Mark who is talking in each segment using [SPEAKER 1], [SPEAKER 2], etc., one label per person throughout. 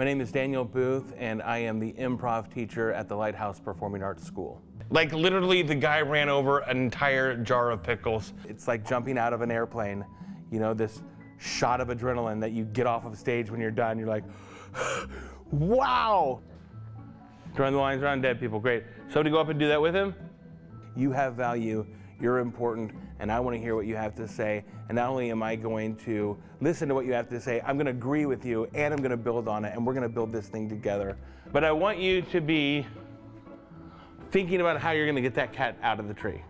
[SPEAKER 1] My name is Daniel Boothe, and I am the improv teacher at the Lighthouse Performing Arts School.
[SPEAKER 2] Like, literally, the guy ran over an entire jar of pickles.
[SPEAKER 1] It's like jumping out of an airplane, you know, this shot of adrenaline that you get off of stage when you're done. You're like, wow! Throwing the lines around dead people, great. Somebody go up and do that with him? You have value, you're important, and I want to hear what you have to say. And not only am I going to listen to what you have to say, I'm going to agree with you, and I'm going to build on it, and we're going to build this thing together. But I want you to be thinking about how you're going to get that cat out of the tree.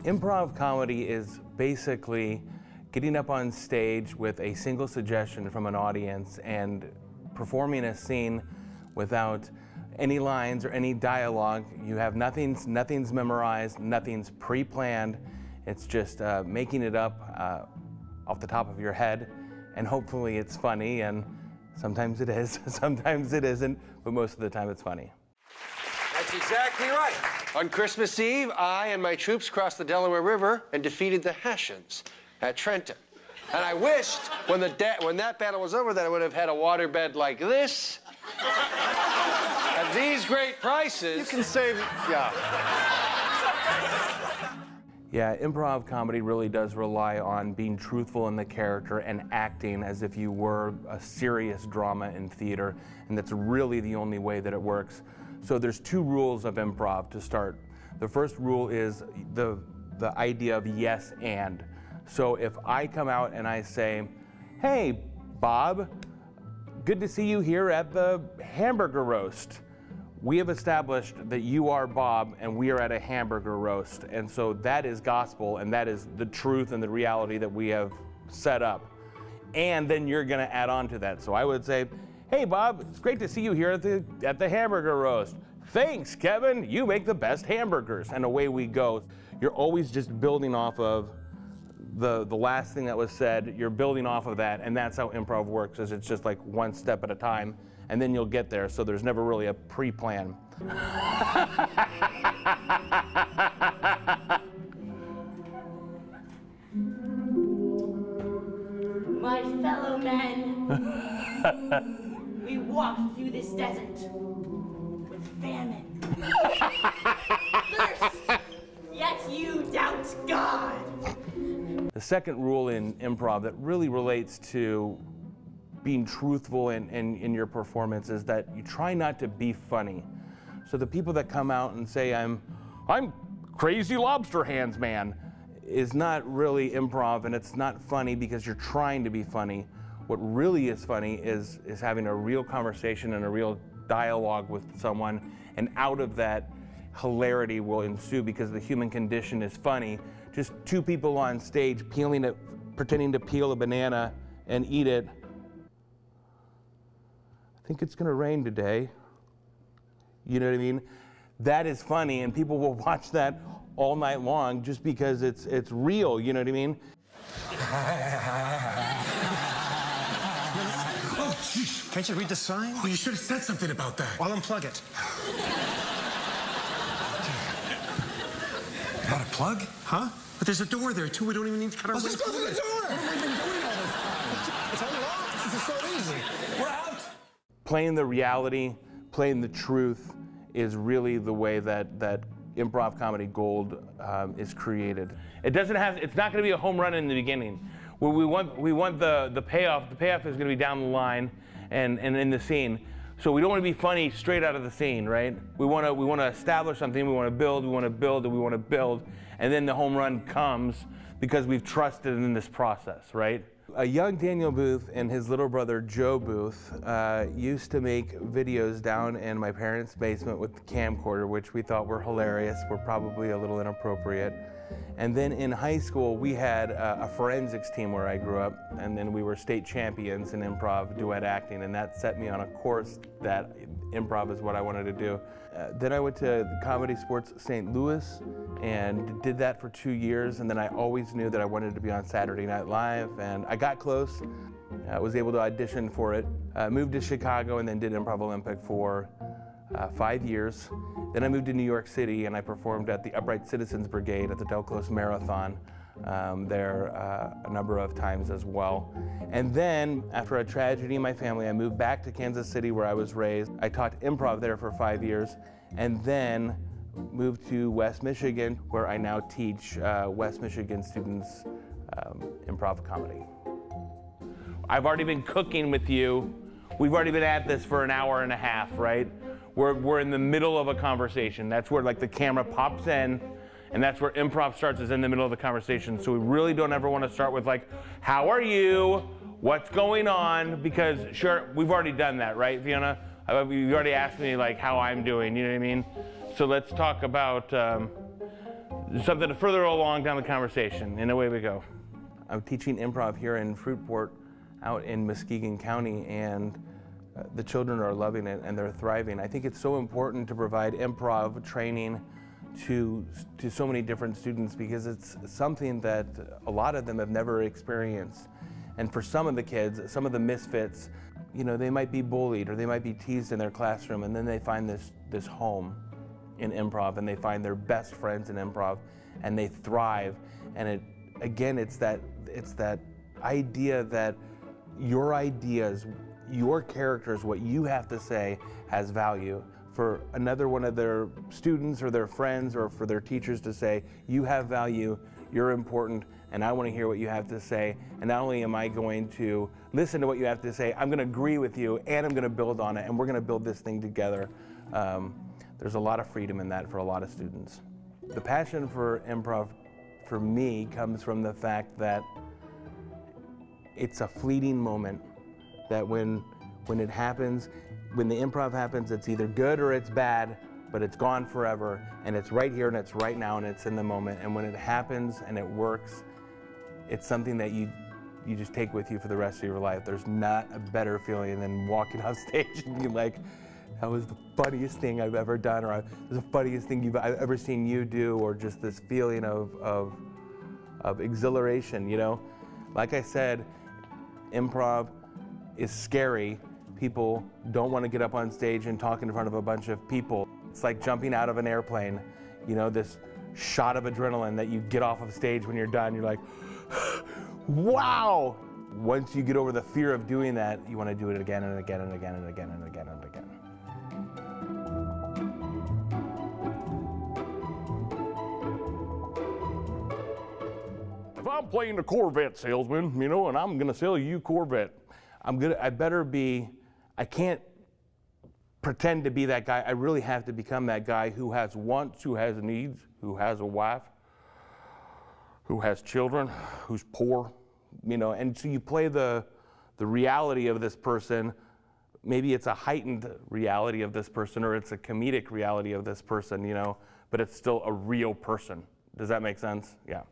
[SPEAKER 1] Improv comedy is basically getting up on stage with a single suggestion from an audience and performing a scene without any lines or any dialogue. You have nothing's memorized, nothing's pre-planned. It's just making it up off the top of your head, and hopefully it's funny, and sometimes it is, sometimes it isn't, but most of the time it's funny.
[SPEAKER 3] That's exactly right. On Christmas Eve, I and my troops crossed the Delaware River and defeated the Hessians at Trenton. And I wished when that battle was over that I would have had a waterbed like this. At these great prices.
[SPEAKER 4] You can save, yeah.
[SPEAKER 1] Yeah, improv comedy really does rely on being truthful in the character and acting as if you were a serious drama in theater, and that's really the only way that it works. So there's two rules of improv to start. The first rule is the idea of yes and. So if I come out and I say, hey, Bob, good to see you here at the hamburger roast. We have established that you are Bob and we are at a hamburger roast. And so that is gospel, and that is the truth and the reality that we have set up. And then you're gonna add on to that. So I would say, hey Bob, it's great to see you here at the hamburger roast. Thanks, Kevin, you make the best hamburgers. And away we go. You're always just building off of the last thing that was said. You're building off of that, and that's how improv works, is it's just like one step at a time, and then you'll get there, so there's never really a pre-plan.
[SPEAKER 5] My fellow men, we walked through this desert with famine, thirst, yet you doubt God.
[SPEAKER 1] The second rule in improv that really relates to being truthful in your performance is that you try not to be funny. So the people that come out and say, I'm crazy lobster hands man, is not really improv, and it's not funny because you're trying to be funny. What really is funny is having a real conversation and a real dialogue with someone, and out of that, hilarity will ensue because the human condition is funny. Just two people on stage pretending to peel a banana and eat it. I think it's gonna rain today. You know what I mean? That is funny, and people will watch that all night long just because it's real, you know what I mean?
[SPEAKER 4] Oh, geez. Can't you read the sign?
[SPEAKER 6] Oh, you should have said something about that.
[SPEAKER 4] I'll unplug it.
[SPEAKER 6] Got a plug?
[SPEAKER 4] Huh? But there's a door there, too. We don't even need to cut our way
[SPEAKER 6] Let's just go through the door.
[SPEAKER 4] What have we been doing all this time? It's unlocked. This is so easy. We're out.
[SPEAKER 1] Playing the reality, playing the truth is really the way that improv comedy gold is created. It's not gonna be a home run in the beginning. We want the payoff. The payoff is gonna be down the line and in the scene. So we don't want to be funny straight out of the scene, right? We want to establish something. We want to build. We want to build, and we want to build, and then the home run comes because we've trusted in this process, right? A young Daniel Boothe and his little brother Joe Boothe used to make videos down in my parents' basement with the camcorder, which we thought were hilarious. Were probably a little inappropriate. And then in high school, we had a forensics team where I grew up, and then we were state champions in improv duet acting, and that set me on a course that improv is what I wanted to do. Then I went to Comedy Sports St. Louis and did that for 2 years, and then I always knew that I wanted to be on Saturday Night Live, and I got close. I was able to audition for it, moved to Chicago, and then did Improv Olympic for 5 years. Then I moved to New York City and I performed at the Upright Citizens Brigade at the Del Close Marathon there a number of times as well. And then, after a tragedy in my family, I moved back to Kansas City where I was raised. I taught improv there for 5 years, and then moved to West Michigan, where I now teach West Michigan students improv comedy. I've already been cooking with you. We've already been at this for an hour and a half, right? We're in the middle of a conversation. That's where like the camera pops in, and that's where improv starts, is in the middle of the conversation. So we really don't ever want to start with like, how are you? What's going on? Because sure, we've already done that, right, Fiona? You've already asked me like how I'm doing, you know what I mean? So let's talk about something further along down the conversation, and away we go. I'm teaching improv here in Fruitport out in Muskegon County, and the children are loving it and they're thriving. I think it's so important to provide improv training to so many different students because it's something that a lot of them have never experienced. And for some of the kids, some of the misfits, you know, they might be bullied or they might be teased in their classroom, and then they find this home in improv, and they find their best friends in improv, and they thrive. And it's that idea that your ideas, your characters, what you have to say has value. For another one of their students or their friends or for their teachers to say, you have value, you're important, and I want to hear what you have to say. And not only am I going to listen to what you have to say, I'm going to agree with you, and I'm going to build on it, and we're going to build this thing together. There's a lot of freedom in that for a lot of students. The passion for improv for me comes from the fact that it's a fleeting moment, that when it happens, when the improv happens, it's either good or it's bad, but it's gone forever, and it's right here and it's right now and it's in the moment. And when it happens and it works, it's something that you just take with you for the rest of your life. There's not a better feeling than walking off stage and being like, that was the funniest thing I've ever done, or it was the funniest thing I've ever seen you do, or just this feeling of exhilaration, you know? Like I said, improv is scary. People don't want to get up on stage and talk in front of a bunch of people. It's like jumping out of an airplane, you know, this shot of adrenaline that you get off of stage when you're done. You're like, wow! Once you get over the fear of doing that, you want to do it again and again and again and again and again and again. If I'm playing a Corvette salesman, you know, and I'm gonna sell you Corvette, I can't pretend to be that guy. I really have to become that guy who has wants, who has needs, who has a wife, who has children, who's poor, you know, and so you play the reality of this person. Maybe it's a heightened reality of this person, or it's a comedic reality of this person, you know, but it's still a real person. Does that make sense? Yeah.